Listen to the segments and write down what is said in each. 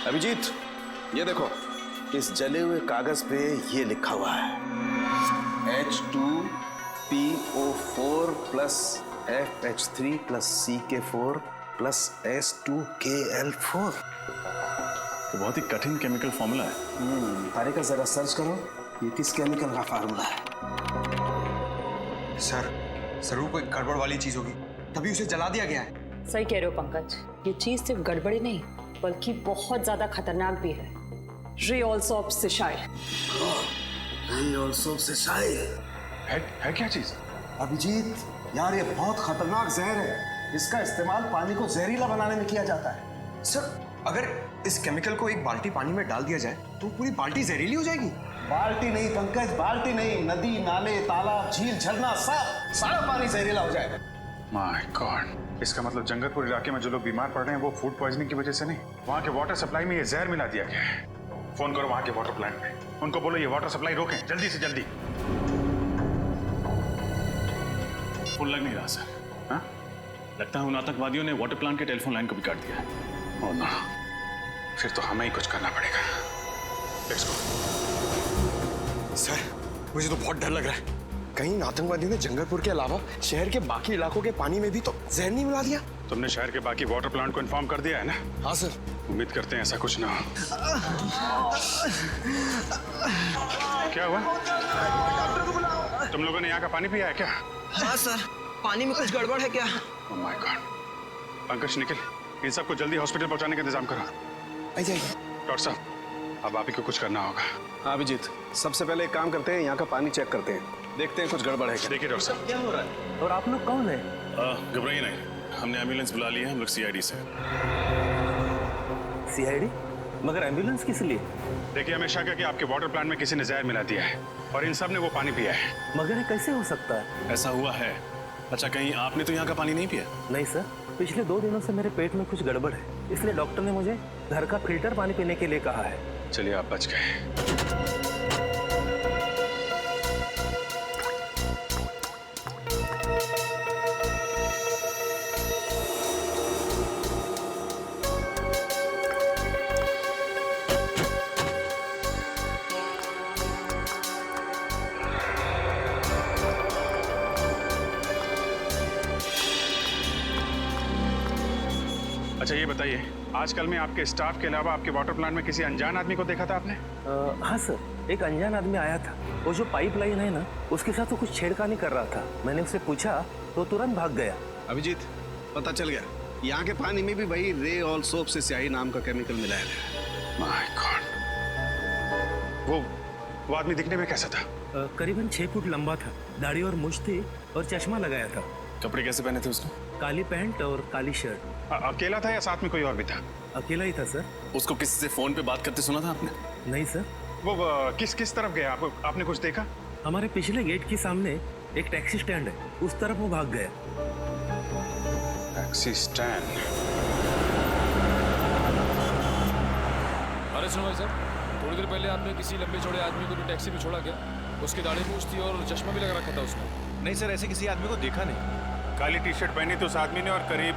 अभिजीत, ये देखो, इस जले हुए कागज पे ये लिखा हुआ है H2PO4 plus FH3 plus CK4 plus S2KL4। तो बहुत ही कठिन केमिकल फॉर्मूला है। तारिका जरा सर्च करो, ये किस केमिकल का फार्मूला है। सर जरूर कोई गड़बड़ वाली चीज होगी, तभी उसे जला दिया गया है। सही कह रहे हो पंकज, ये चीज सिर्फ गड़बड़ी नहीं बल्कि बहुत ज्यादा खतरनाक भी है। रेऑल्सोप्सिसाइल। रेऑल्सोप्सिसाइल है क्या चीज? अभिजीत यार, ये बहुत खतरनाक जहर है। इसका इस्तेमाल पानी को जहरीला बनाने में किया जाता है। सर अगर इस केमिकल को एक बाल्टी पानी में डाल दिया जाए तो पूरी बाल्टी जहरीली हो जाएगी। बाल्टी नहीं पंकज, बाल्टी नहीं, नदी, नाले, तालाब, झील, झरना, सब सारा पानी जहरीला हो जाएगा। माय गॉड, इसका मतलब जंगलपुर इलाके में जो लोग बीमार पड़ रहे हैं वो फूड पॉइजनिंग की वजह से नहीं, वहाँ के वाटर सप्लाई में ये जहर मिला दिया गया है। फोन करो वहाँ के वाटर प्लांट में, उनको बोलो ये वाटर सप्लाई रोकें जल्दी से जल्दी। फोन लग नहीं रहा सर। हाँ, लगता है उन आतंकवादियों ने वाटर प्लांट के टेलीफोन लाइन को भी काट दिया है। ओह नो, फिर तो हमें ही कुछ करना पड़ेगा। Let's go. सर मुझे तो बहुत डर लग रहा है, कहीं आतंकवादियों ने जंगलपुर के अलावा शहर के बाकी इलाकों के पानी में भी तो जहर नहीं मिला दिया। तुमने शहर के बाकी वाटर प्लांट को इन्फॉर्म कर दिया है ना? हाँ सर। उम्मीद करते हैं ऐसा कुछ ना हो। क्या हुआ? तुम लोगों ने यहाँ का पानी पिया है क्या? हाँ सर, पानी में कुछ गड़बड़ है क्या? Oh my God. Pankaj, Nikhil, इन सबको जल्दी हॉस्पिटल पहुंचाने का इंतजाम करो। आइए। डॉक्टर साहब, अब आप ही को कुछ करना होगा। हाँ अभिजीत, सबसे पहले एक काम करते हैं, यहाँ का पानी चेक करते हैं, देखते हैं कुछ गड़बड़ है क्या। देखिए डॉक्टर साहब। क्या हो रहा है? और आप लोग कौन है? घबराइए नहीं, हमने एम्बुलेंस बुला ली है, हम लोग CID से। CID? मगर एम्बुलेंस किस लिए? देखिए, हमें शक है कि आपके वाटर प्लांट में किसी ने जहर मिला दिया है और इन सब ने वो पानी पिया है। मगर ये कैसे हो सकता है? ऐसा हुआ है। अच्छा, कहीं आपने तो यहाँ का पानी नहीं पिया? नहीं सर, पिछले 2 दिनों से मेरे पेट में कुछ गड़बड़ है, इसलिए डॉक्टर ने मुझे घर का फिल्टर पानी पीने के लिए कहा है। चलिए, आप बच गए। अच्छा ये बताइए, आजकल में आपके स्टाफ के अलावा आपके वाटर प्लांट में किसी अनजान आदमी को देखा था आपने? हाँ सर, एक अनजान आदमी आया था। वो जो पाइप लाइन है ना, उसके साथ वो कुछ छेड़खानी कर रहा था। मैंने उससे पूछा तो तुरंत भाग गया। अभिजीत, पता चल गया, यहाँ के पानी में भी वही रेऑल्सोप्सिसाइल नाम का केमिकल मिलाया गया। My God. वो आदमी दिखने में कैसा था? करीबन 6 फुट लंबा था, दाढ़ी और मूंछ थी और चश्मा लगाया था। कपड़े कैसे पहने थे उसने? काली पैंट और काली शर्ट। अकेला था या साथ में कोई और भी था? अकेला ही था सर। उसको किसी से फोन पे बात करते सुना था आपने? नहीं सर। वो किस तरफ गया? आपने कुछ देखा? हमारे पिछले गेट के सामने एक टैक्सी स्टैंड है, उस तरफ वो भाग गया। Taxi stand? अरे सुनो भाई साहब, थोड़ी देर पहले आपने किसी लंबे चौड़े आदमी को भी टैक्सी में छोड़ा क्या? उसकी दाढ़ी मूंछ थी और चश्मा भी लगा रखा था उसने। नहीं सर, ऐसे किसी आदमी को देखा नहीं। काली टी-शर्ट पहनी थी उस आदमी ने और करीब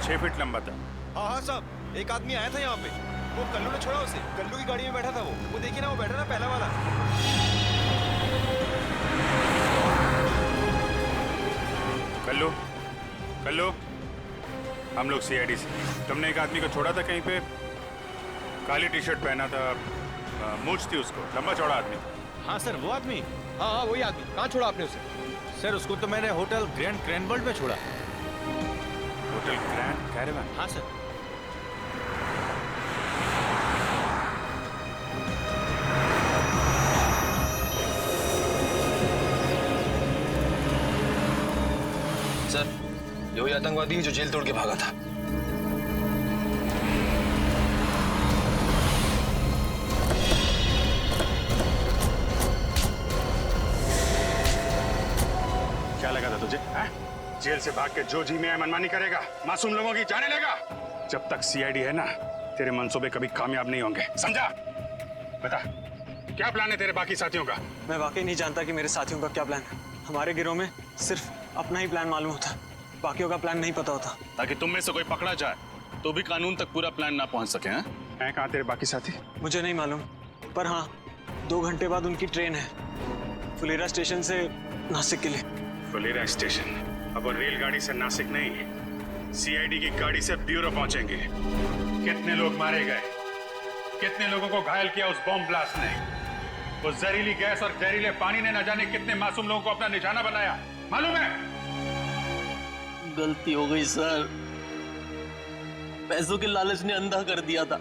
6 फीट लंबा था। हाँ साहब, एक आदमी आया था यहाँ पे, वो कल्लू ने छोड़ा उसे। कल्लू की गाड़ी में बैठा था वो देखिए ना, वो बैठा ना पहला वाला। कल्लू, कल्लू, हम लोग CID से। तुमने एक आदमी को छोड़ा था कहीं पे, काली टी-शर्ट पहना था, मूंछ थी उसको, लंबा चौड़ा आदमी था। हाँ सर, वो आदमी। हाँ वही आदमी। कहाँ छोड़ा आपने उसे? सर उसको तो मैंने होटल ग्रैंड क्रैनवर्ल्ड में छोड़ा। Hotel grand caravan? हाँ सर। सर, ये वही आतंकवादी है जो जेल तोड़ के भागा था। क्या लगा था तुझे? जेल से भाग के जो जी में मनमानी करेगा, मासूम लोगों की जाने लेगा। जब तक CID है ना, तेरे मंसूबे कभी कामयाब नहीं होंगे, समझा? बता, क्या प्लान है तेरे बाकी साथियों का? मैं वाकई नहीं जानता कि मेरे साथियों का क्या प्लान है। हमारे गिरोह में सिर्फ अपना ही प्लान मालूम होता, बाकियों का प्लान नहीं पता होता। ताकि तुम में से कोई पकड़ा जाए तो भी कानून तक पूरा प्लान ना पहुंच सके हैं? हैं कहाँ तेरे बाकी साथी? मुझे नहीं मालूम, पर हाँ 2 घंटे बाद उनकी ट्रेन है फुलेरा स्टेशन से नासिक के लिए। फुलेरा स्टेशन? अब वो रेलगाड़ी से नासिक नहीं, सीआईडी की गाड़ी से ब्यूरो पहुंचेंगे। कितने लोग मारे गए, कितने लोगों को घायल किया उस बॉम्ब ब्लास्ट ने? वो जहरीली गैस और जहरीले पानी ने न जाने कितने मासूम लोगों को अपना निशाना बनाया, मालूम है? गलती हो गई सर, पैसों के लालच ने अंधा कर दिया था।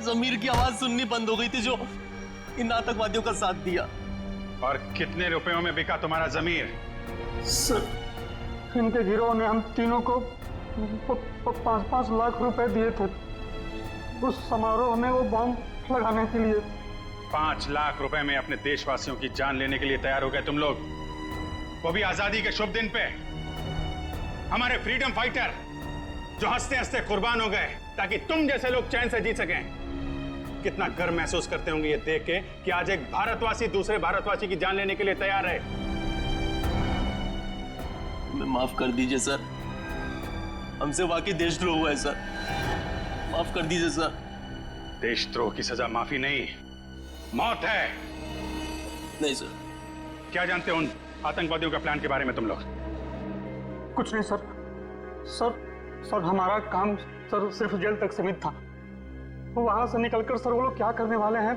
जमीर की आवाज सुननी बंद हो गई थी जो इन आतंकवादियों का साथ दिया। और कितने रुपयों में बिका तुम्हारा जमीर? सर इनके गिरोह ने हम तीनों को 5-5 लाख रुपए दिए थे उस समारोह में वो बॉम्ब लगाने के लिए। 5 लाख रुपए में अपने देशवासियों की जान लेने के लिए तैयार हो गए तुम लोग, वो भी आजादी के शुभ दिन पे। हमारे फ्रीडम फाइटर जो हंसते हंसते कुर्बान हो गए ताकि तुम जैसे लोग चैन से जी सकें। कितना गर्व महसूस करते होंगे ये देख के कि आज एक भारतवासी दूसरे भारतवासी की जान लेने के लिए तैयार है। मैं माफ कर दीजिए सर, हमसे वाकई देशद्रोह हुआ है सर, माफ कर दीजिए सर। देशद्रोह की सजा माफी नहीं, मौत है। नहीं सर। क्या जानते हो उन आतंकवादियों के प्लान के बारे में तुम लोग? कुछ नहीं सर। सर हमारा काम सर सिर्फ जेल तक सीमित था। वो वहां से निकलकर सर वो लोग क्या करने वाले हैं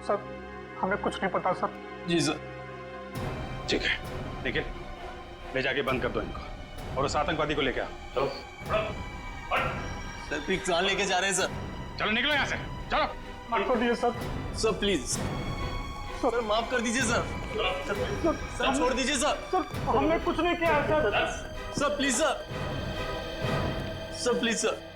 सर हमें कुछ नहीं पता सर। जी सर। ठीक है, निखिल ले जाके बंद कर दो इनको और उस आतंकवादी को लेके आओ। सर पिक जान लेके जा रहे हैं सर। चलो निकलो यहाँ से, चलो। माफ कर दीजिए सर। सर प्लीज सर, माफ कर दीजिए सर। सर छोड़ दीजिए सर। सर हमने कुछ नहीं किया sir. Sir please sir, sir please sir.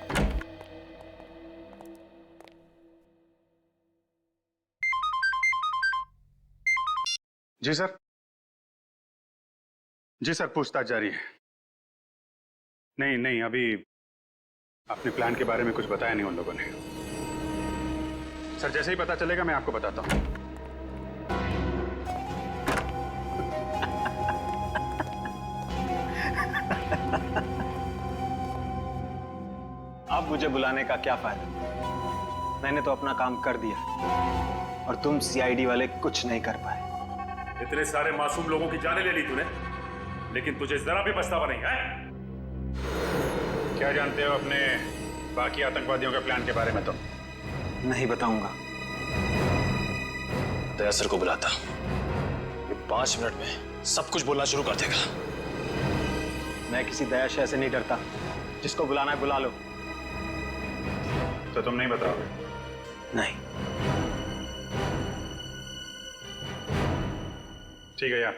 जी सर। जी सर, पूछताछ जारी है। नहीं अभी अपने प्लान के बारे में कुछ बताया नहीं उन लोगों ने। सर जैसे ही पता चलेगा मैं आपको बताता हूं। अब मुझे बुलाने का क्या फायदा? मैंने तो अपना काम कर दिया और तुम सीआईडी वाले कुछ नहीं कर पाए। इतने सारे मासूम लोगों की जानें ले ली तूने, लेकिन तुझे जरा भी पछतावा नहीं है? क्या जानते हो अपने बाकी आतंकवादियों के प्लान के बारे में? तो नहीं बताऊंगा। दया सर को बुलाता, ये 5 मिनट में सब कुछ बोलना शुरू कर देगा। मैं किसी दयाशय से नहीं डरता, जिसको बुलाना है बुला लो। तो तुम नहीं बताओगे? नहीं। ठीक है यार,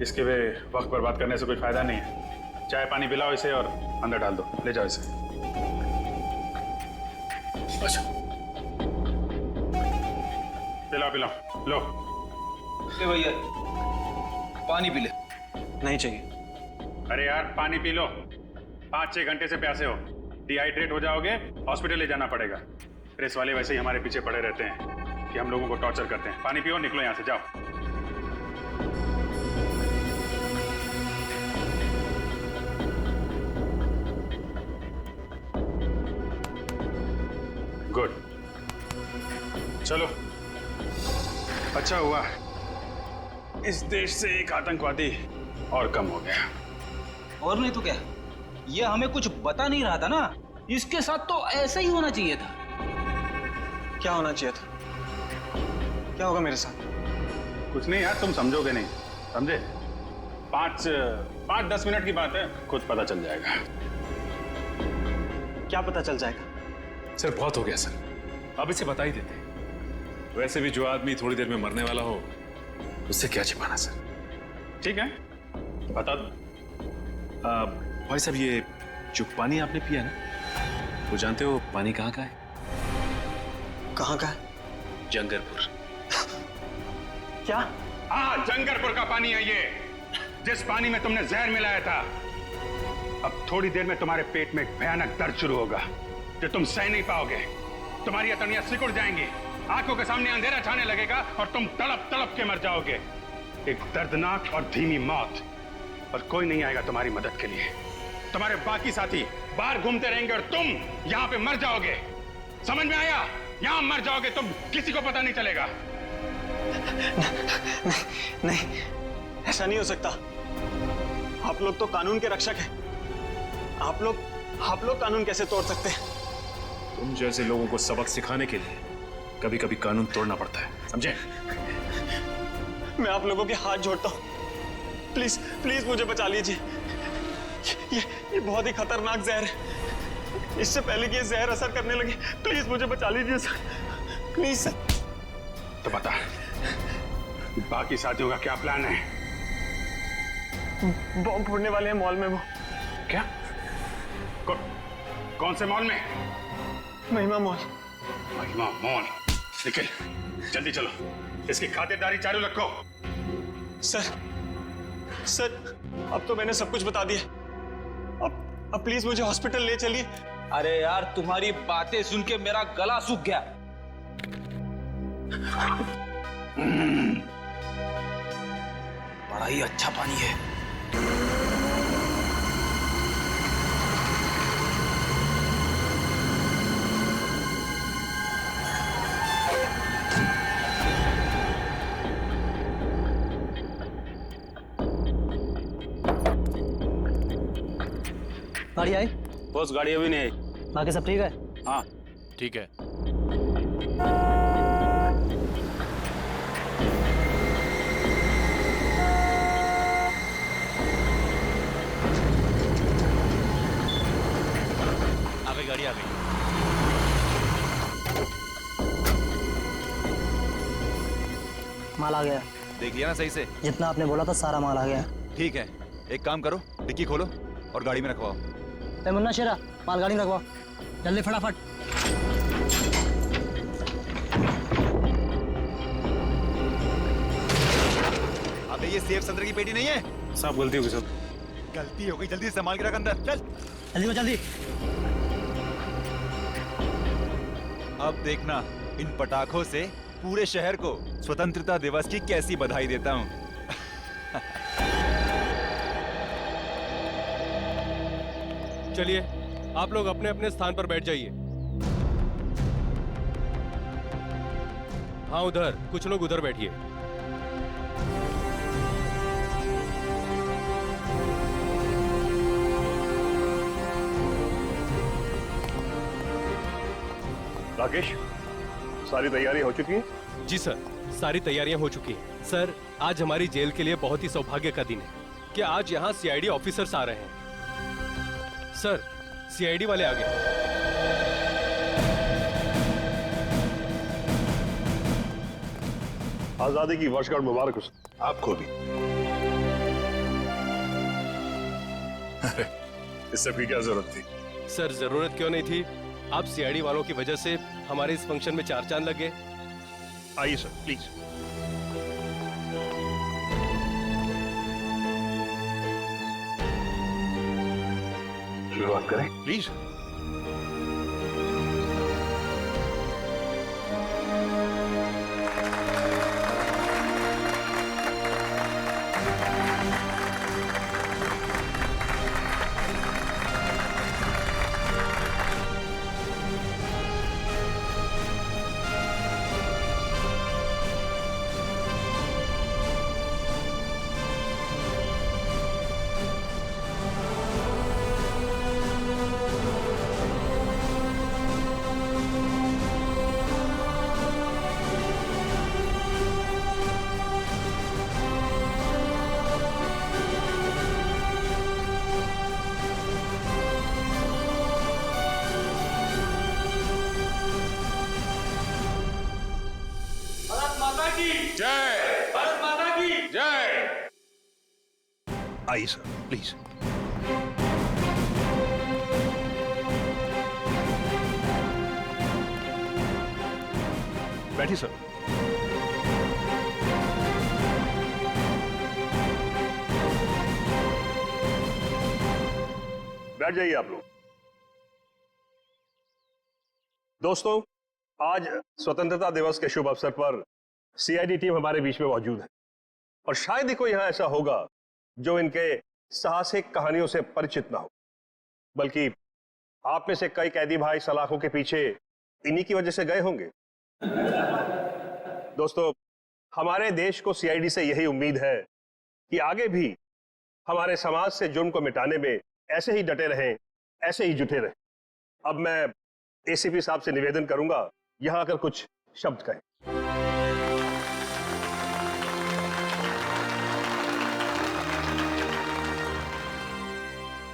इसके वे वक्त बर्बाद करने से कोई फायदा नहीं है। चाय पानी पिलाओ इसे और अंदर डाल दो, ले जाओ इसे। अच्छा पिलाओ लो। भैया पानी पी ले। नहीं चाहिए। अरे यार पानी पी लो, 5-6 घंटे से प्यासे हो, डिहाइड्रेट हो जाओगे, हॉस्पिटल ले जाना पड़ेगा। प्रेस वाले वैसे ही हमारे पीछे पड़े रहते हैं कि हम लोगों को टॉर्चर करते हैं। पानी पियो, निकलो यहाँ से, जाओ। गुड, चलो। अच्छा हुआ इस देश से एक आतंकवादी और कम हो गया। और नहीं तो क्या, ये हमें कुछ बता नहीं रहा था ना, इसके साथ तो ऐसा ही होना चाहिए था। क्या होना चाहिए था? क्या होगा मेरे साथ? कुछ नहीं यार, तुम समझोगे नहीं, समझे? 5-10 मिनट की बात है, खुद पता चल जाएगा। क्या पता चल जाएगा? सर बहुत हो गया सर, अब इसे बता ही देते। वैसे भी जो आदमी थोड़ी देर में मरने वाला हो, उससे क्या छिपाना सर। ठीक है, बता दो। भाई साहब, ये जो पानी आपने पिया ना, वो जानते हो पानी कहाँ का है? कहाँ का है? जंगरपुर। क्या? हाँ, जंगरपुर का पानी है ये, जिस पानी में तुमने जहर मिलाया था। अब थोड़ी देर में तुम्हारे पेट में एक भयानक दर्द शुरू होगा जो तुम सह नहीं पाओगे। तुम्हारी अतड़ियां सिकुड़ जाएंगी, आंखों के सामने अंधेरा छाने लगेगा और तुम तड़प तड़प के मर जाओगे। एक दर्दनाक और धीमी मौत, और कोई नहीं आएगा तुम्हारी मदद के लिए। तुम्हारे बाकी साथी बाहर घूमते रहेंगे और तुम यहाँ पे मर जाओगे। समझ में आया? यहाँ मर जाओगे तुम, किसी को पता नहीं चलेगा। नहीं, ऐसा नहीं हो सकता। आप लोग तो कानून के रक्षक हैं। आप लोग कानून कैसे तोड़ सकते हैं? तुम जैसे लोगों को सबक सिखाने के लिए कभी कभी कानून तोड़ना पड़ता है, समझे? मैं आप लोगों के हाथ जोड़ता हूँ, प्लीज प्लीज मुझे बचा लीजिए। ये बहुत ही खतरनाक जहर है। इससे पहले कि ये जहर असर करने लगे, प्लीज मुझे बचा लीजिए सर, प्लीज सर। तो बता, बाकी साथियों का क्या प्लान है? बॉम्ब फोड़ने वाले हैं मॉल में वो। क्या? कौन से मॉल में? महिमा मॉल। महिमा मॉल? निखिल, जल्दी चलो, इसकी खातिरदारी चालू रखो। सर, अब तो मैंने सब कुछ बता दिया। अब प्लीज मुझे हॉस्पिटल ले चलिए। अरे यार, तुम्हारी बातें सुन के मेरा गला सूख गया। बड़ा ही अच्छा पानी है। गाड़ी आई? बॉस, गाड़ी अभी नहीं आई। बाकी सब ठीक है? हाँ ठीक है। आ गई गाड़ी, आ गई। माल आ गया। देख लिया ना सही से? जितना आपने बोला था सारा माल आ गया। ठीक है, एक काम करो, डिक्की खोलो और गाड़ी में रखवाओ। ए मुन्ना शेरा, माल गाड़ी में रखवाओ जल्दी फटाफट। अबे ये सेफ संतरे की पेटी नहीं है? सब गलती हो गई सब। गलती हो गई, जल्दी संभाल के रख अंदर, चल जल्दी जल्दी। अब देखना इन पटाखों से पूरे शहर को स्वतंत्रता दिवस की कैसी बधाई देता हूँ। चलिए, आप लोग अपने अपने स्थान पर बैठ जाइए। हाँ, उधर कुछ लोग उधर बैठिए। राकेश, सारी तैयारी हो चुकी है? जी सर, सारी तैयारियां हो चुकी हैं। सर, आज हमारी जेल के लिए बहुत ही सौभाग्य का दिन है कि आज यहाँ सीआईडी ऑफिसर्स आ रहे हैं। सर, सीआईडी वाले आ गए। आजादी की वर्षगांठ मुबारक हो आपको भी। अरे, इस सब की क्या जरूरत थी? सर, जरूरत क्यों नहीं थी? आप सीआईडी वालों की वजह से हमारे इस फंक्शन में चार चांद लग गए। आइए सर, प्लीज। शुरुआत करें प्लीज। जय भारत माता की जय। आइए सर, प्लीज। बैठिए सर। बैठ जाइए आप लोग। दोस्तों, आज स्वतंत्रता दिवस के शुभ अवसर पर सीआईडी टीम हमारे बीच में मौजूद है और शायद ही कोई यहां ऐसा होगा जो इनके साहसिक कहानियों से परिचित ना हो। बल्कि आप में से कई कैदी भाई सलाखों के पीछे इन्हीं की वजह से गए होंगे। दोस्तों, हमारे देश को सीआईडी से यही उम्मीद है कि आगे भी हमारे समाज से जुर्म को मिटाने में ऐसे ही डटे रहें, ऐसे ही जुटे रहें। अब मैं एसीपी साहब से निवेदन करूंगा यहां आकर कुछ शब्द कहें।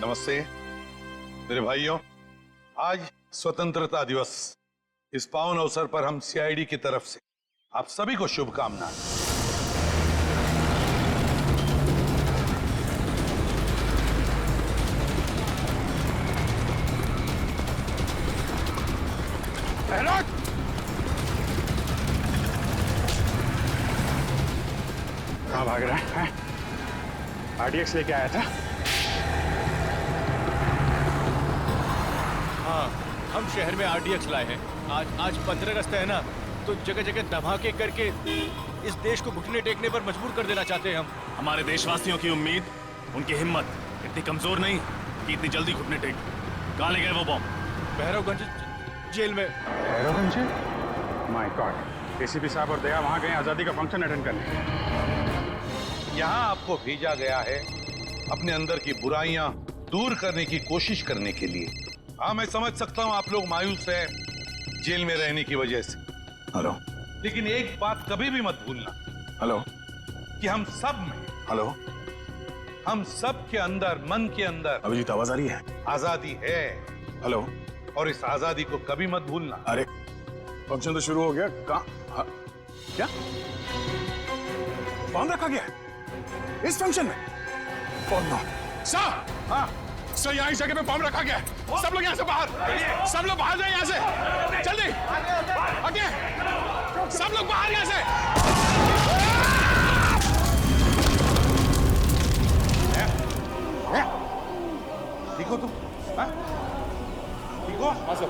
नमस्ते मेरे भाइयों, आज स्वतंत्रता दिवस। इस पावन अवसर पर हम सीआईडी की तरफ से आप सभी को शुभकामनाएं। कहाँ भाग रहा है? आरडीएक्स लेके आया था। हाँ, हम शहर में आरडीएक्स लाए हैं। आज 15 अगस्त है ना, तो जगह जगह धमाके करके इस देश को घुटने टेकने पर मजबूर कर देना चाहते हैं हम। हमारे देशवासियों की उम्मीद, उनकी हिम्मत इतनी कमजोर नहीं कि इतनी जल्दी घुटने टेक। कहाँ ले गए वो बॉम्ब? भैरवगंज जेल में। भैरवगंज? My God. एसीपी साहब और दया वहां गए आजादी का फंक्शन अटेंड करने। यहां आपको भेजा गया है अपने अंदर की बुराइयां दूर करने की कोशिश करने के लिए। हाँ, मैं समझ सकता हूं आप लोग मायूस हैं जेल में रहने की वजह से। हेलो। लेकिन एक बात कभी भी मत भूलना। हेलो। कि हम सब में, हेलो, हम सब के अंदर, मन के अंदर अभिजीत आवाज आ रही है? आजादी है। हेलो। और इस आजादी को कभी मत भूलना। अरे फंक्शन तो शुरू हो गया। कहाँ? क्या बॉम्ब रखा गया है इस फंक्शन में? सर, हाँ सर, यहाँ इस जगह पे बॉम्ब रखा गया है। सब लोग यहाँ से बाहर, सब लोग बाहर जाए यहाँ से, जल्दी आगे, सब लोग बाहर यहाँ से। ठीक हो तुम? ठीक हो? हाँ सर।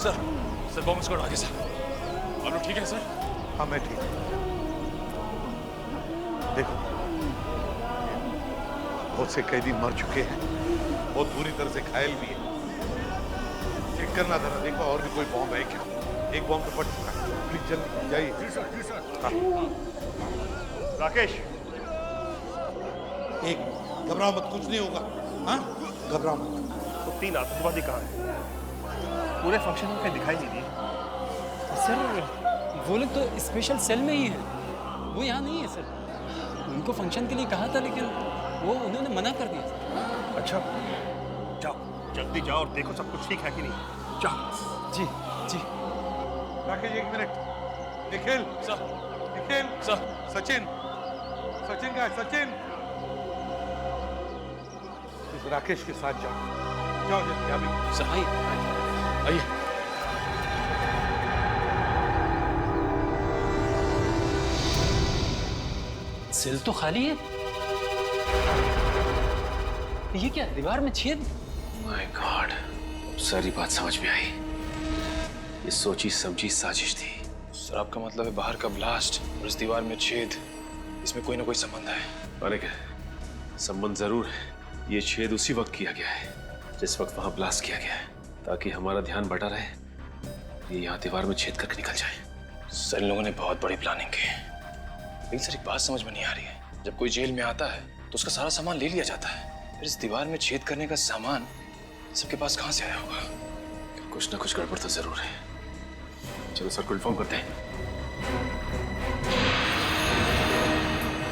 सर बॉम्ब स्क्वाड आगे सर। आप लोग ठीक है सर? हाँ मैं ठीक हूँ। देखो, बहुत से कैदी मर चुके हैं, बहुत बुरी तरह से घायल भी है। चेक करना जरा, देखो और भी कोई बॉम्ब है क्या? एक बॉम्ब तो फट चुका है। प्लीज जल्दी जाइए। जी सर, जी सर। राकेश, एक घबराओ मत, कुछ नहीं होगा। हाँ, घबराओ मत। तो 3 आतंकवादी कहाँ हैं? पूरे फंक्शन में कहीं दिखाई नहीं दिए। सर वो लोग तो स्पेशल सेल में ही है, वो यहाँ नहीं है सर। उनको फंक्शन के लिए कहा था लेकिन वो उन्होंने मना कर दिया। अच्छा, जाओ जल्दी जाओ और देखो सब कुछ ठीक है कि नहीं। जाओ। जी जी। राकेश एक minute. Nikhil sir. Nikhil sir. Sachin, Sachin का है? सचिन इस राकेश के साथ जाओ, जाओ जल्दी अभी। सर आइए। सेल तो खाली है। ये क्या, दीवार में छेद? माय गॉड, सारी बात समझ में आई। ये सोची समझी साजिश थी। सर आपका मतलब है बाहर का ब्लास्ट और इस दीवार में छेद, इसमें कोई ना कोई संबंध है? अरे क्या संबंध जरूर है। ये छेद उसी वक्त किया गया है जिस वक्त वहां ब्लास्ट किया गया है, ताकि हमारा ध्यान बटा रहे, ये यहाँ दीवार में छेद करके निकल जाए। सर इन लोगों ने बहुत बड़ी प्लानिंग की है। लेकिन सर एक बात समझ में नहीं आ रही है, जब कोई जेल में आता है तो उसका सारा सामान ले लिया जाता है, फिर इस दीवार में छेद करने का सामान सबके पास कहाँ से आया होगा? कुछ ना कुछ गड़बड़ तो जरूर है। चलो सर को इन्फॉर्म करते हैं।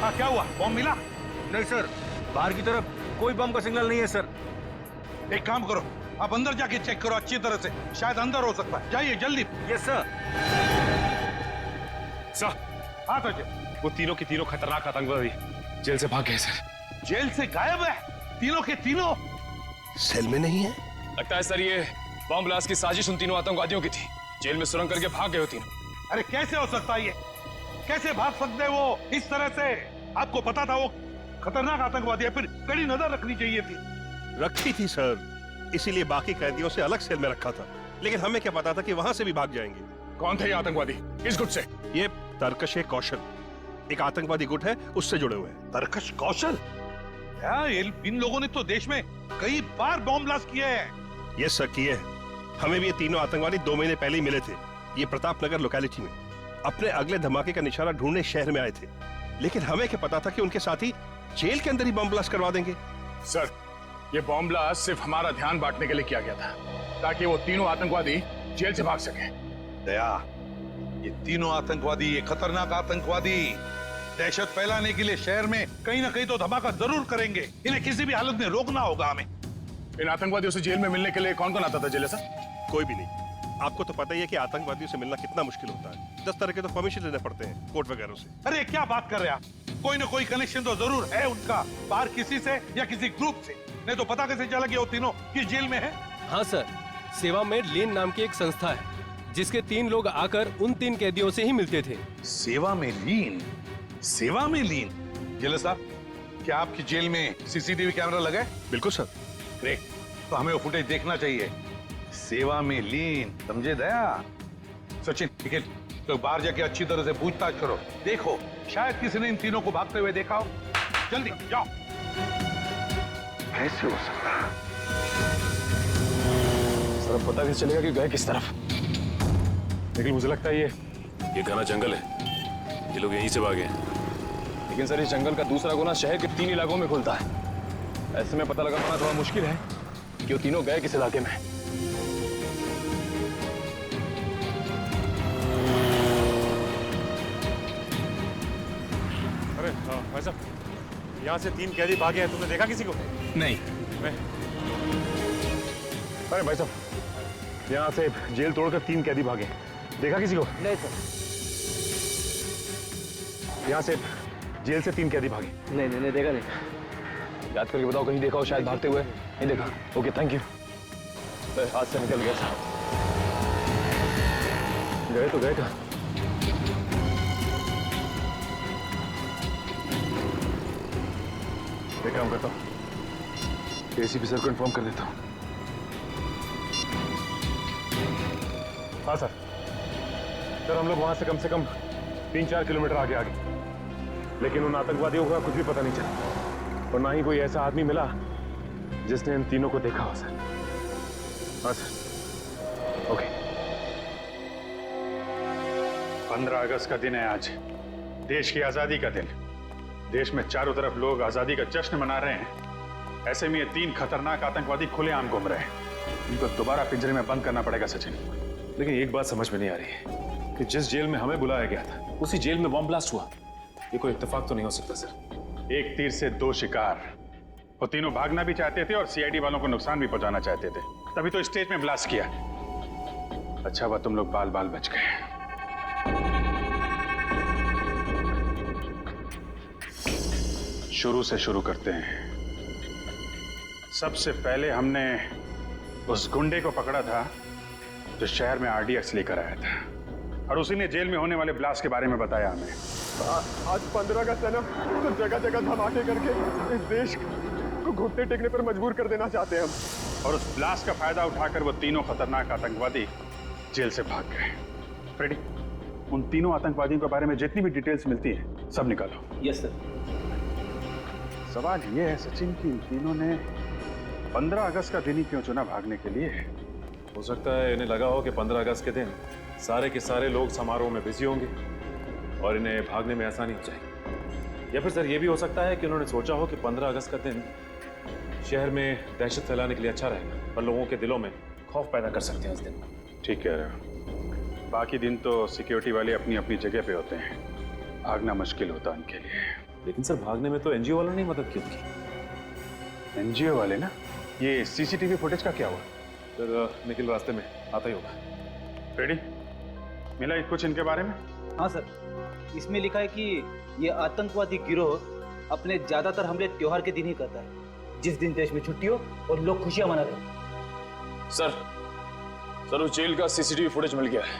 हाँ क्या हुआ? बॉम्ब मिला? नहीं सर, बाहर की तरफ कोई बम का सिग्नल नहीं है सर। एक काम करो, आप अंदर जाके चेक करो अच्छी तरह से, शायद अंदर हो सकता है। जाइए जल्दी। Yes sir. सर, हाँ सर। वो तीनों के तीनों खतरनाक आतंकवादी जेल से भाग गए सर। जेल से गायब है? तीनों के तीनों सेल में नहीं है? लगता है सर ये बॉम्ब ब्लास्ट की साजिश उन तीनों आतंकवादियों की थी। जेल में सुरंग करके भाग गए हो तीनों। अरे कैसे हो सकता है ये? कैसे भाग सकते हैं वो इस तरह से? आपको पता था वो खतरनाक आतंकवादी है, फिर कड़ी नजर रखनी चाहिए थी। रखी थी सर, इसीलिए बाकी कैदियों से अलग सेल में रखा था। लेकिन हमें क्या पता था कि वहां से भी भाग जाएंगे। कौन थे ये आतंकवादी? किस गुट से? ये तरकश कौशल, एक आतंकवादी गुट है, उससे जुड़े हुए हैं। तरकश कौशल? इन लोगों ने तो देश में कई बार बॉम्ब ब्लास्ट किए हैं। ये सर किए हैं। हमें भी ये तीनों आतंकवादी 2 महीने पहले ही मिले थे, ये प्रताप नगर लोकेलिटी में। अपने अगले धमाके का निशाना ढूंढने शहर में आए थे, लेकिन हमें क्या पता था कि उनके साथी जेल के अंदर ही बम ब्लास्ट करवा देंगे। सर, ये बॉम्ब ब्लास्ट सिर्फ हमारा ध्यान बांटने के लिए किया गया था, ताकि वो तीनों आतंकवादी जेल से भाग सके। दया, ये तीनों आतंकवादी, ये खतरनाक आतंकवादी दहशत फैलाने के लिए शहर में कहीं ना कहीं तो धमाका जरूर करेंगे। इन्हें किसी भी हालत में रोकना होगा हमें। इन आतंकवादियों से जेल में मिलने के लिए कौन कौन आता था जेल सर? कोई भी नहीं। आपको तो पता ही है कि आतंकवादियों से मिलना कितना मुश्किल होता है। 10 तरह के तो परमिशन लेने पड़ते हैं कोर्ट वगैरह से। अरे क्या बात कर रहे हैं आप? कोई ना कोई कनेक्शन तो जरूर है उनका, बाहर किसी से या किसी ग्रुप से। नहीं तो पता कैसे चला कि वो तीनों किस जेल में है? हाँ सर, सेवा में लीन नाम की एक संस्था है, जिसके 3 लोग आकर उन 3 कैदियों से ही मिलते थे। सेवा में लीन? सेवा में लीन? जेलर साहब, क्या आपकी जेल में सीसीटीवी कैमरा लगा है? बिल्कुल सर। ग्रेट, तो हमें वो फुटेज देखना चाहिए। सेवा में लीन, समझे दया? सचिन, ठीक है, तो बाहर जाके अच्छी तरह से पूछताछ करो। देखो, शायद किसी ने इन तीनों को भागते हुए देखा हो। जल्दी जाओ। कैसे हो सकता है? सर, अब पता कैसे चलेगा कि गए किस तरफ? लेकिन मुझे लगता है ये घना जंगल है, ये लोग यहीं से भागे हैं। लेकिन सर, इस जंगल का दूसरा गुना शहर के 3 इलाकों में खुलता है। ऐसे में पता लगा पाना थोड़ा मुश्किल है कि वो तीनों गए किस इलाके में। अरे भाई साहब, यहाँ से 3 कैदी भागे हैं, तुमने देखा किसी को? नहीं। अरे भाई साहब, यहाँ से जेल तोड़कर 3 कैदी भागे, देखा किसी को? नहीं सर। यहाँ से जेल से 3 कैदी भागे। नहीं देखा नहीं। याद करके बताओ, कहीं देखा हो शायद भागते हुए? नहीं देखा। Okay, thank you. हाथ से निकल गया था। गए तो गए कहाँ? एक काम करता हूँ, एसीपी सर को इन्फॉर्म कर देता हूँ। हाँ सर, हम लोग वहां से कम 3-4 किलोमीटर आगे, लेकिन उन आतंकवादियों का कुछ भी पता नहीं चला, और ना ही कोई ऐसा आदमी मिला जिसने इन तीनों को देखा हो सर। हाँ सर। ओके। 15 अगस्त का दिन है आज, देश की आजादी का दिन। देश में चारों तरफ लोग आजादी का जश्न मना रहे हैं। ऐसे में ये 3 खतरनाक आतंकवादी खुलेआम घूम रहे हैं। इनको दोबारा पिंजरे में बंद करना पड़ेगा सचिन। लेकिन एक बात समझ में नहीं आ रही है कि जिस जेल में हमें बुलाया गया था, उसी जेल में बॉम्ब ब्लास्ट हुआ। ये कोई इत्तेफाक तो नहीं हो सकता सर? एक तीर से 2 शिकार। वो तीनों भागना भी चाहते थे और सीआईडी वालों को नुकसान भी पहुंचाना चाहते थे, तभी तो स्टेज में ब्लास्ट किया। अच्छा हुआ तुम लोग बाल बाल बच गए। शुरू से शुरू करते हैं। सबसे पहले हमने उस गुंडे को पकड़ा था जो शहर में आरडीएक्स लेकर आया था, और उसी ने जेल में होने वाले ब्लास्ट के बारे में बताया हमें। आज 15 अगस्त है ना, तो जगह जगह धमाके करके इस देश को घुटने टेकने पर मजबूर कर देना चाहते हैं हम। और उस ब्लास्ट का फायदा उठाकर वो तीनों खतरनाक आतंकवादी जेल से भाग गए। फ्रेडी, उन तीनों आतंकवादियों के बारे में जितनी भी डिटेल्स मिलती है सब निकालो। Yes sir. सवाल ये है सचिन कि इन तीनों ने 15 अगस्त का दिन ही क्यों चुना भागने के लिए? हो सकता है इन्हें लगा हो कि 15 अगस्त के दिन सारे के सारे लोग समारोह में बिजी होंगे और इन्हें भागने में आसानी हो जाएगी। या फिर सर ये भी हो सकता है कि उन्होंने सोचा हो कि 15 अगस्त का दिन शहर में दहशत फैलाने के लिए अच्छा रहेगा और लोगों के दिलों में खौफ पैदा कर सकते हैं उस दिन। ठीक कह रहे हो। बाकी दिन तो सिक्योरिटी वाले अपनी अपनी जगह पे होते हैं, भागना मुश्किल होता है उनके लिए। लेकिन सर भागने में तो एनजीओ वालों ने मदद की उनकी। एनजीओ वाले ना? ये सीसीटीवी फुटेज का क्या हुआ? सर निखिल रास्ते में आता ही होगा। रेडी? मिला कुछ इनके बारे में? हाँ सर, इसमें लिखा है कि ये आतंकवादी गिरोह अपने ज्यादातर हमले त्योहार के दिन ही करता है, जिस दिन देश में छुट्टी हो और लोग खुशियां मना रहे हो। सर उस जेल का सीसीटीवी फुटेज मिल गया है।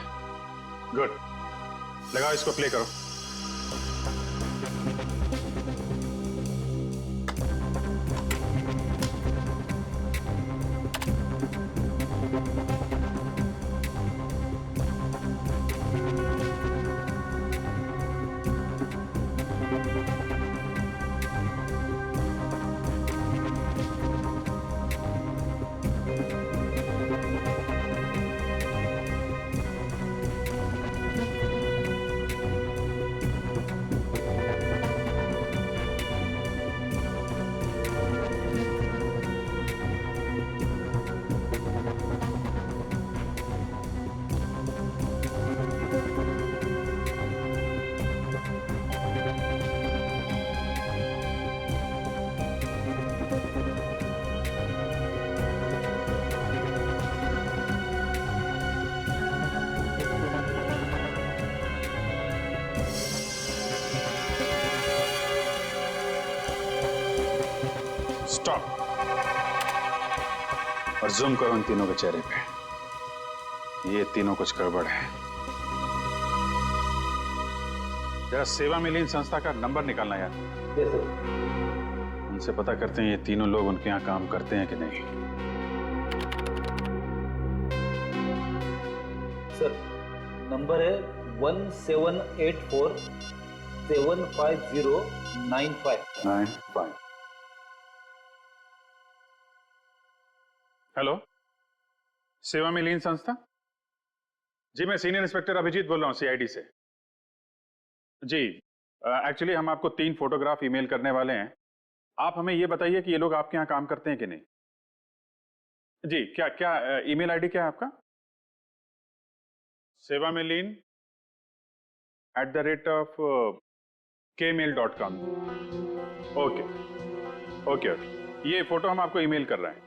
गुड, लगाओ इसको, प्ले करो। और जूम करो इन तीनों के चेहरे पे। ये तीनों कुछ गड़बड़ है। जरा सेवा में लीन संस्था का नंबर निकालना यार। उनसे पता करते हैं ये तीनों लोग उनके यहाँ काम करते हैं कि नहीं। सर नंबर है 1784-750-95। हेलो, सेवा में लीन संस्था जी, मैं सीनियर इंस्पेक्टर अभिजीत बोल रहा हूँ सीआईडी से। जी एक्चुअली हम आपको 3 फोटोग्राफ ईमेल करने वाले हैं। आप हमें ये बताइए कि ये लोग आपके यहाँ काम करते हैं कि नहीं। जी क्या क्या ईमेल आईडी क्या है आपका? सेवा में लीन @kmail.com। ओके ओके, ये फोटो हम आपको ईमेल कर रहे हैं।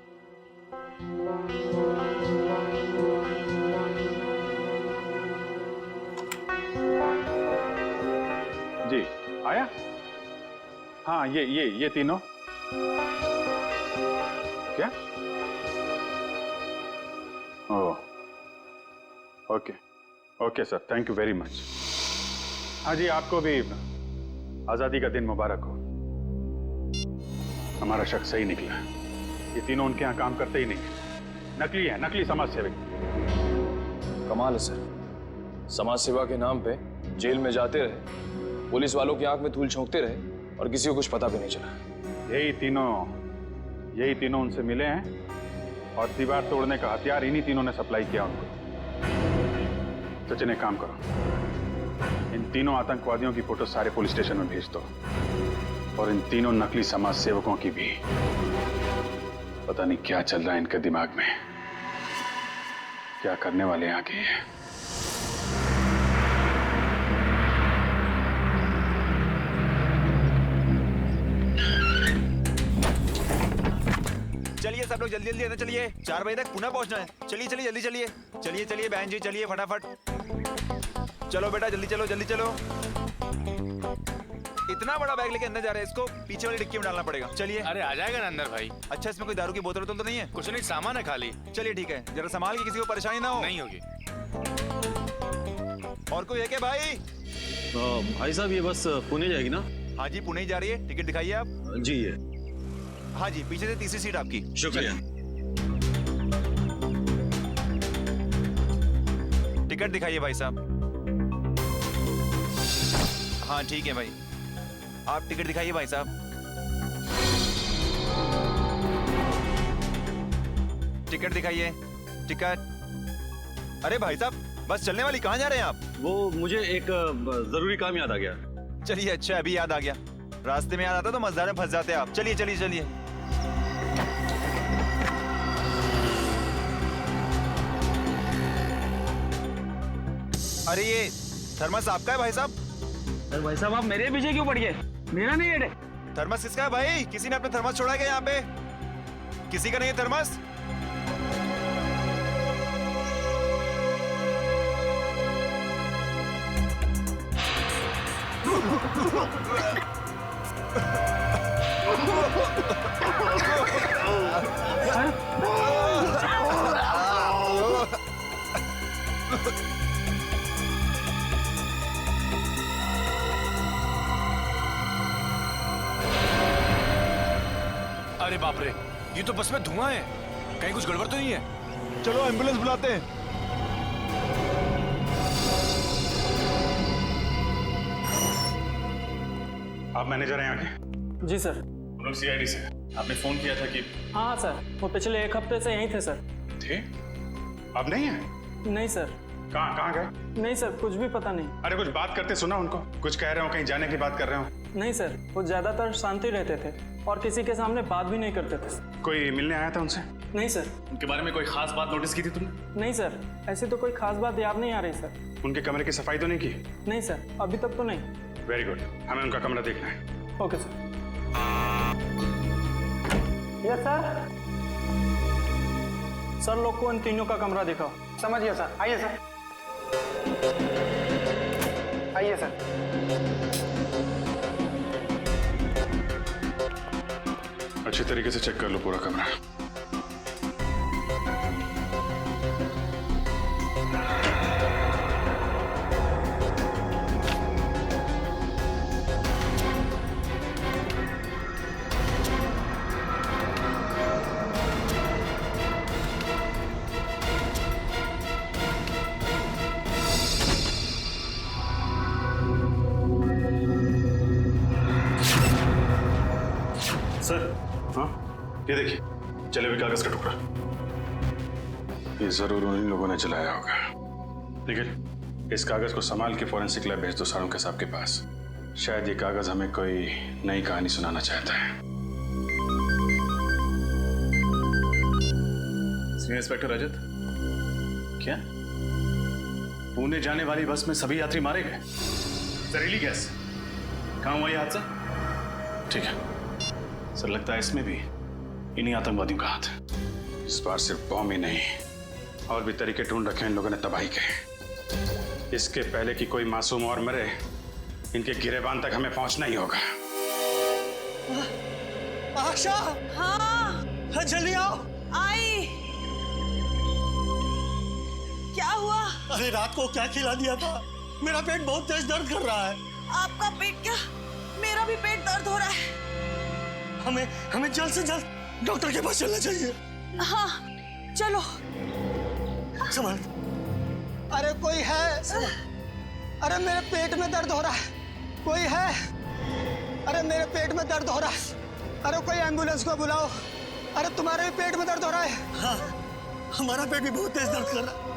जी आया? हाँ ये तीनों क्या? Oh okay okay sir, thank you very much. हाँ जी, आपको भी आजादी का दिन मुबारक हो। हमारा शक सही निकला। ये तीनों उनके यहाँ काम करते ही नहीं, नकली है, नकली समाज सेवक। कमाल है सर, समाज सेवा के नाम पे जेल में जाते रहे, पुलिस वालों की आंख में धूल झोंकते रहे और किसी को कुछ पता भी नहीं चला। यही तीनों उनसे मिले हैं और दीवार तोड़ने का हथियार इन्हीं तीनों ने सप्लाई किया उनको। सचिन एक काम करो, इन तीनों आतंकवादियों की फोटो सारे पुलिस स्टेशन में भेज दो और इन तीनों नकली समाज सेवकों की भी। पता नहीं क्या चल रहा है इनके दिमाग में, क्या करने वाले हैं आगे। चलिए सब लोग जल्दी जल्दी अंदर चलिए, 4 बजे तक पुनः पहुंचना है। चलिए चलिए जल्दी चलिए, चलिए चलिए बहन जी, चलिए फटाफट। चलो बेटा जल्दी चलो जल्दी चलो। इतना बड़ा बैग लेके अंदर जा रहे हैं, इसको पीछे वाली डिक्की में डालना पड़ेगा। चलिए। अरे आ जाएगा ना अंदर भाई। अच्छा, इसमें कोई दारू की बोतल तो नहीं है? कुछ नहीं, सामान है खाली। चलिए ठीक है, जरा संभाल के, किसी को परेशानी ना हो। नहीं होगी। और कोई है क्या भाई? भाई साहब ये बस पुणे जाएगी ना? हाँ जी पुणे ही जा रही है। टिकट दिखाइए आप। जी ये। हाँ जी, पीछे से तीसरी सीट आपकी। शुक्रिया। टिकट दिखाइए भाई साहब। हाँ ठीक है भाई, आप टिकट दिखाइए भाई साहब। टिकट दिखाइए, टिकट। अरे भाई साहब, बस चलने वाली, कहाँ जा रहे हैं आप? वो मुझे एक जरूरी काम याद आ गया। चलिए अच्छा, अभी याद आ गया। रास्ते में याद आता तो मजेदार में फंस जाते आप। चलिए चलिए चलिए। अरे ये थर्मस आपका है भाई साहब? अरे भाई साहब आप मेरे पीछे क्यों पड़ गए? मेरा नहीं है। थर्मस किसका है भाई? किसी ने अपना थर्मस छोड़ा क्या यहाँ पे? किसी का नहीं है थर्मस? अरे बाप रे, ये तो बस में धुआं है, कहीं कुछ गड़बड़ तो नहीं है? चलो एम्बुलेंस बुलाते हैं। आप मैनेजर हैं यहाँ के? जी सर। हम लोग सीआईडी से। आपने फोन किया था कि? हाँ सर, वो पिछले 1 हफ्ते से यहीं थे सर। थे? अब नहीं है? नहीं सर। कहाँ गए? नहीं सर, कुछ भी पता नहीं। अरे कुछ बात करते सुना उनको, कुछ कह रहे हो, कहीं जाने की बात कर रहे हो? नहीं सर, वो ज्यादातर शांति रहते थे और किसी के सामने बात भी नहीं करते थे। कोई मिलने आया था उनसे? नहीं सर। उनके बारे में कोई खास बात नोटिस की थी तुमने? नहीं सर, ऐसी तो कोई खास बात याद नहीं आ रही सर। उनके कमरे की सफाई तो नहीं की? नहीं सर, अभी तक तो नहीं। वेरी गुड, हमें उनका कमरा देखना है। Okay sir. Yes sir. Sir लोग को इन तीनों का कमरा दिखाओ। समझ गया सर, आइए सर। आइए सर। अच्छी तरीके से चेक कर लो पूरा कमरा। ये देखिए, जले हुए कागज का टुकड़ा। ये जरूर उन्हीं लोगों ने जलाया होगा। लेकिन इस कागज को संभाल के फॉरेंसिक लैब भेज दो सारुंके साहब के पास। शायद ये कागज हमें कोई नई कहानी सुनाना चाहता है। सीनियर इंस्पेक्टर रजत, क्या पुणे जाने वाली बस में सभी यात्री मारे गए? जहरीली गैस, कहाँ हुआ ये हादसा? ठीक है सर, लगता है इसमें भी इन्हीं आतंकवादियों का हाथ है। इस बार सिर्फ बॉम्ब ही नहीं, और भी तरीके ढूंढ रखे हैं इन लोगों ने तबाही के। इसके पहले कि कोई मासूम और मरे, इनके गिरेबान तक हमें पहुंचना ही होगा। आशा, हाँ जल्दी आओ। आई। क्या हुआ? अरे रात को क्या खिला दिया था? मेरा पेट बहुत तेज दर्द कर रहा है। आपका पेट क्या? मेरा भी पेट दर्द हो रहा है। हमें जल्द से जल्द डॉक्टर के पास चलना चाहिए। हाँ चलो। संभाल। अरे कोई है? अरे मेरे पेट में दर्द हो रहा है, कोई है? अरे मेरे पेट में दर्द हो रहा है, अरे कोई एम्बुलेंस को बुलाओ। अरे तुम्हारे भी पेट में दर्द हो रहा है? हाँ, हमारा पेट भी बहुत तेज दर्द कर रहा है।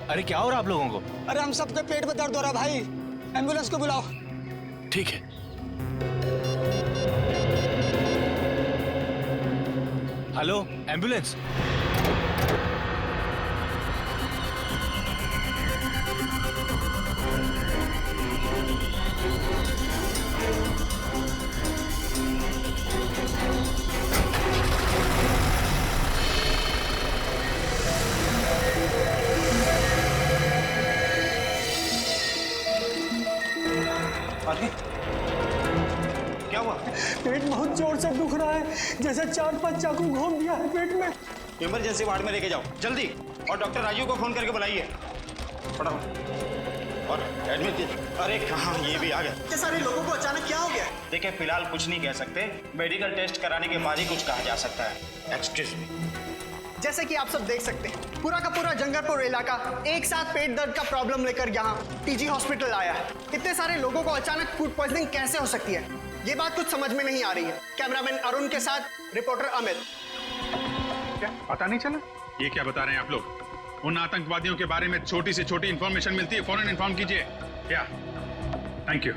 अरे क्या हो रहा है आप लोगों को? अरे हम सबके पेट में दर्द हो रहा है भाई, एम्बुलेंस को बुलाओ। ठीक है। Hello ambulance. क्या हुआ? पेट बहुत जोर से दुख रहा है, जैसे 4-5 चाकू घोंप दिया है पेट में। इमरजेंसी वार्ड में लेके जाओ जल्दी, और डॉक्टर राजू को फोन करके बुलाइए फटाफट, और एडमिट कीजिए। अरे कहाँ, ये भी आ गए। इतने सारे लोगों को अचानक क्या हो गया? देखिए फिलहाल कुछ नहीं कह सकते, मेडिकल टेस्ट कराने के बाद ही कुछ कहा जा सकता है। Excuse me. जैसे कि आप सब देख सकते हैं, पूरा का पूरा जंगलपुर इलाका एक साथ पेट दर्द का प्रॉब्लम लेकर यहाँ टीजी हॉस्पिटल आया है। इतने सारे लोगों को अचानक फूड पॉइजनिंग कैसे हो सकती है, ये बात कुछ समझ में नहीं आ रही है। कैमरामैन अरुण के साथ रिपोर्टर अमित। क्या पता नहीं चला? ये क्या बता रहे हैं आप लोग? उन आतंकवादियों के बारे में छोटी से छोटी इंफॉर्मेशन मिलती है, फौरन इन्फॉर्म कीजिए। क्या? Thank you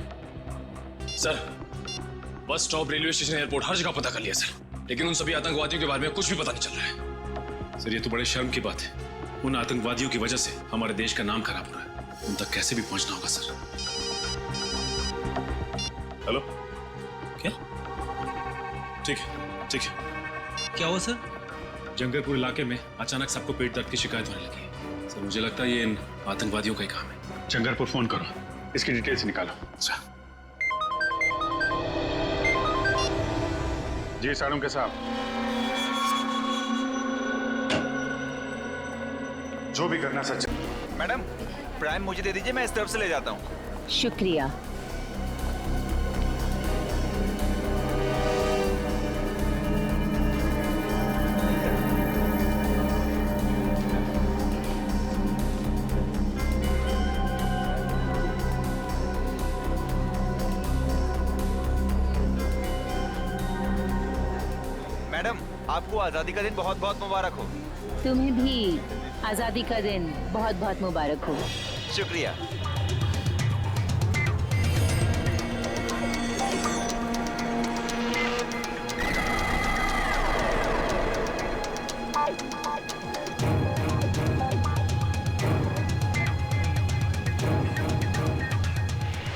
sir. Bus stop, railway station, airport, हर जगह पता कर लिया सर, लेकिन उन सभी आतंकवादियों के बारे में कुछ भी पता नहीं चल रहा है। सर ये तो बड़े शर्म की बात है। उन आतंकवादियों की वजह से हमारे देश का नाम खराब हो रहा है। उन तक कैसे भी पहुंचना होगा सर। हेलो, क्या? ठीक है, ठीक है। क्या हुआ सर? जंगलपुर इलाके में अचानक सबको पेट दर्द की शिकायत होने लगी है। सर मुझे लगता है ये इन आतंकवादियों का ही काम है। जंगलपुर फोन करो, इसकी डिटेल्स निकालो। अच्छा। जी सारुंके साहब, जो भी करना सच। मैडम प्राइम मुझे दे दीजिए, मैं इस तरफ से ले जाता हूँ। शुक्रिया। मैडम आपको आजादी का दिन बहुत बहुत मुबारक हो। तुम्हें भी आजादी का दिन बहुत बहुत मुबारक हो। शुक्रिया।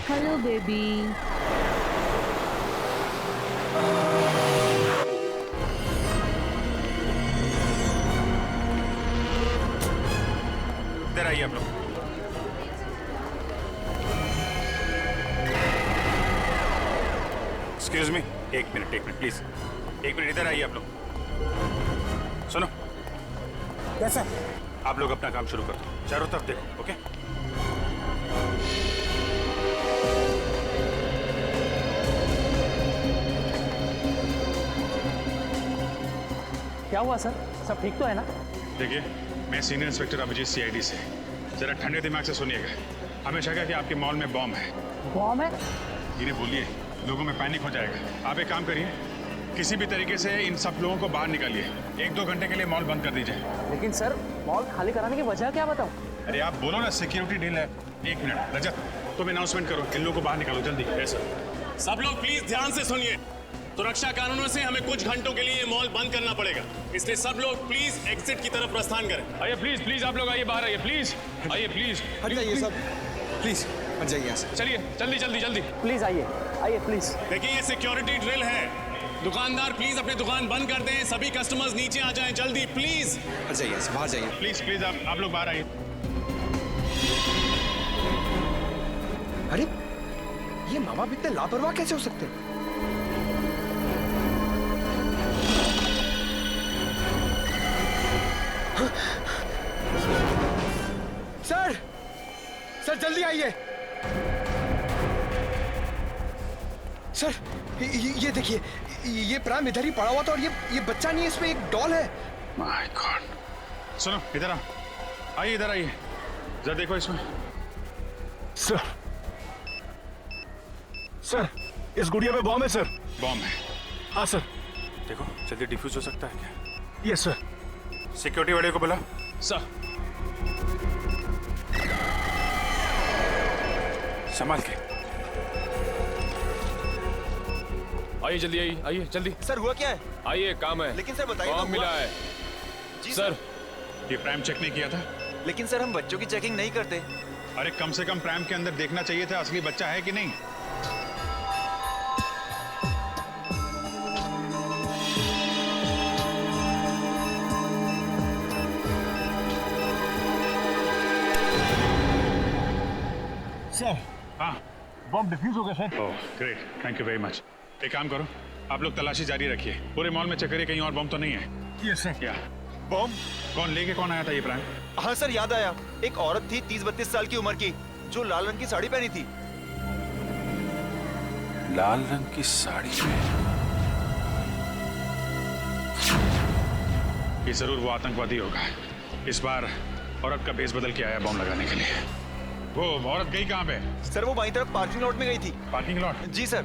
Hello baby. इधर आइए आप लोग। एक्सक्यूज मी, एक मिनट प्लीज, एक मिनट इधर आइए आप लोग। सुनो। कैसा? आप लोग अपना काम शुरू कर दो, चारों तरफ देखो। ओके? क्या हुआ सर? सब ठीक तो है ना? देखिए, मैं सीनियर इंस्पेक्टर अभिजीत सीआईडी से। जरा ठंडे दिमाग से सुनिएगा। हमें शक है कि आपके मॉल में बॉम्ब है। बॉम्ब है? धीरे बोलिए, लोगों में पैनिक हो जाएगा। आप एक काम करिए, किसी भी तरीके से इन सब लोगों को बाहर निकालिए। 1-2 घंटे के लिए मॉल बंद कर दीजिए। लेकिन सर, मॉल खाली कराने की वजह क्या बताऊं? अरे आप बोलो ना, सिक्योरिटी डील है। 1 मिनट रजत, तुम अनाउंसमेंट करो, इन लोगों को बाहर निकालो जल्दी। सब लोग प्लीज ध्यान से सुनिए। सुरक्षा कारणों से हमें कुछ घंटों के लिए मॉल बंद करना पड़ेगा, इसलिए सब लोग प्लीज एग्जिट की तरफ प्रस्थान करें। आइए प्लीज, प्लीज आप लोग आइए, बाहर आइए प्लीज, आइए प्लीज। हट जाइए सब, प्लीज हट जाइए यहाँ से। चलिए जल्दी जल्दी जल्दी। प्लीज आइए, आइए प्लीज। देखिए ये सिक्योरिटी ड्रिल है। दुकानदार प्लीज अपनी दुकान बंद कर दें, सभी कस्टमर्स नीचे आ जाएं जल्दी प्लीज। हट जाइए, बाहर जाइए। प्लीज प्लीज आप लोग बाहर आइए। अरे ये माँ बाप इतने लापरवाह कैसे हो सकते हैं? सर, सर जल्दी आइए। सर ये देखिए, ये प्राइम इधर ही पड़ा हुआ था और ये बच्चा नहीं है, इसमें एक डॉल है। My God. सुनो इधर आओ, आइए इधर आइए, जरा देखो इसमें। सर, सर इस गुड़िया में बॉम्ब है सर। बॉम्ब है? हाँ सर। देखो जल्दी डिफ्यूज हो सकता है क्या? Yes sir. सिक्योरिटी वाले को बुला। सर संभाल के आइए जल्दी, आइए आइए जल्दी। सर हुआ क्या है? आइए, काम है। लेकिन सर बताइए, बॉम्ब मिला है। जी सर, ये प्राइम चेक नहीं किया था? लेकिन सर हम बच्चों की चेकिंग नहीं करते। अरे कम से कम प्राइम के अंदर देखना चाहिए था असली बच्चा है कि नहीं। सर, हाँ बॉम्ब डिफ्यूज हो गया sir. Oh great, thank you very much. एक काम करो, आप लोग तलाशी जारी रखिए, पूरे मॉल में चेक करिए कहीं और बॉम्ब तो नहीं है। Yes sir. क्या बॉम्ब? कौन लेके कौन आया था ये प्राइम? हाँ सर याद आया, एक औरत थी 30-32 साल की उम्र की, जो लाल रंग की साड़ी पहनी थी। लाल रंग की साड़ी में? ये जरूर वो आतंकवादी होगा। इस बार औरत का भेष बदल के आया बॉम्ब लगाने के लिए। वो औरत गई कहाँ पे? सर वो बाईं तरफ पार्किंग लॉट में गई थी। Parking lot? जी सर।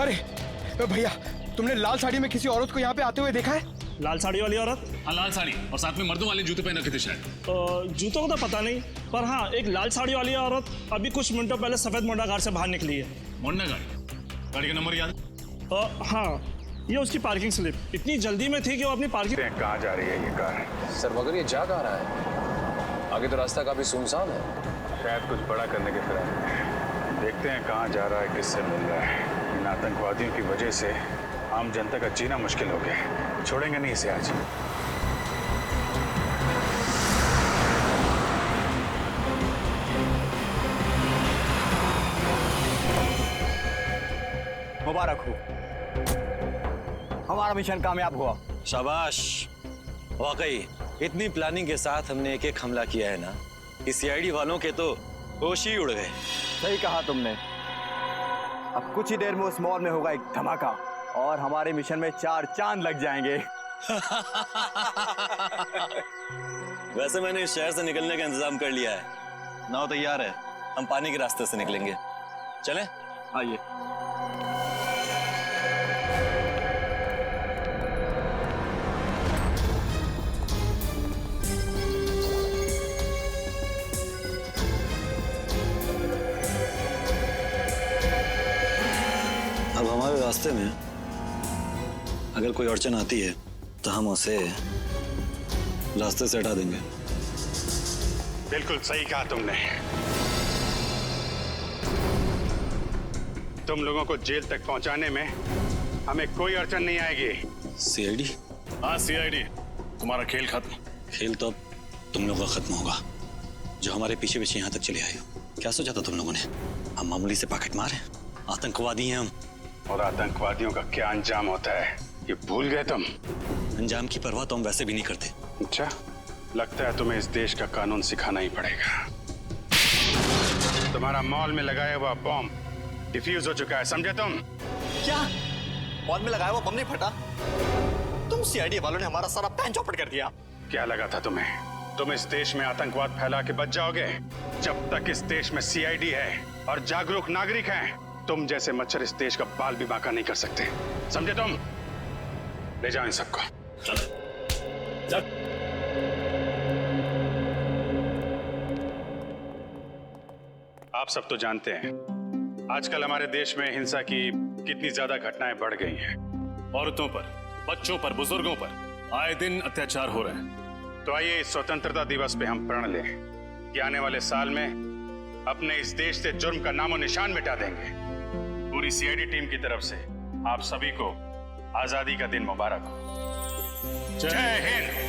अरे भैया, तुमने लाल साड़ी में किसी औरत को यहाँ पे आते हुए देखा है? लाल साड़ी वाली औरत? हाँ लाल साड़ी, और साथ में मर्दों वाले जूते पहन रखे थे शायद। जूतों को तो पता नहीं, पर हाँ एक लाल साड़ी वाली औरत अभी कुछ मिनटों पहले सफेद मोंडा कार से बाहर निकली है। मोंडा गाड़ी का नंबर याद? हाँ, ये उसकी पार्किंग स्लिप। इतनी जल्दी में थी कि वो अपनी पार्किंग। कहाँ जा रही है ये कार? सर मगर ये जा कहाँ रहा है? आगे तो रास्ता काफी सुनसान है। शायद कुछ बड़ा करने के फिराक में। देखते हैं कहाँ जा रहा है, किससे मिल रहा है। इन आतंकवादियों की वजह से आम जनता का जीना मुश्किल हो गया है। छोड़ेंगे नहीं इसे आज। मुबारक हो, हमारा मिशन कामयाब हुआ। शाबाश। वाकई इतनी प्लानिंग के साथ हमने एक हमला किया है ना, इस सीआईडी वालों के तो होश ही उड़ गए। सही कहा तुमने। अब कुछ ही देर में उस मॉल में होगा एक धमाका और हमारे मिशन में 4 चांद लग जाएंगे। वैसे मैंने इस शहर से निकलने का इंतजाम कर लिया है। नाव तैयार है, हम पानी के रास्ते से निकलेंगे। चलें? आइए। अब हमारे रास्ते में अगर कोई अड़चन आती है तो हम उसे रास्ते से हटा देंगे। बिल्कुल सही कहा तुमने। तुम लोगों को जेल तक पहुंचाने में हमें कोई अड़चन नहीं आएगी। सीआईडी? हाँ सीआईडी, तुम्हारा खेल खत्म। खेल तो अब तुम लोगों का खत्म होगा, जो हमारे पीछे पीछे यहाँ तक चले आए हो। क्या सोचा था तुम लोगों ने? हम मामूली से पॉकेट मार हैं? आतंकवादी हैं हम। और आतंकवादियों का क्या अंजाम होता है ये भूल गए तुम? अंजाम की परवाह तो हम वैसे भी नहीं करते। अच्छा, लगता है तुम्हें इस देश का कानून सिखाना ही पड़ेगा। तुम्हारा मॉल में लगाया हुआ बॉम्ब डिफ्यूज हो चुका है, समझे तुम? क्या मॉल में लगाया हुआ बम नहीं फटा? तुम सीआईडी वालों ने हमारा सारा प्लान चौपट कर दिया। क्या लगा था तुम्हें? तुम इस देश में आतंकवाद फैला के बच जाओगे? जब तक इस देश में सीआईडी है और जागरूक नागरिक हैं, तुम जैसे मच्छर इस देश का बाल भी बांका नहीं कर सकते, समझे तुम? ले जाओ इन सबको। चल। आप सब तो जानते हैं आजकल हमारे देश में हिंसा की कितनी ज्यादा घटनाएं बढ़ गई हैं। औरतों पर, बच्चों पर, बुजुर्गों पर आए दिन अत्याचार हो रहे हैं। तो आइए इस स्वतंत्रता दिवस पे हम प्रण लें कि आने वाले साल में अपने इस देश से जुर्म का नामो निशान मिटा देंगे। पूरी सीआईडी टीम की तरफ से आप सभी को आजादी का दिन मुबारक हो। जय हिंद।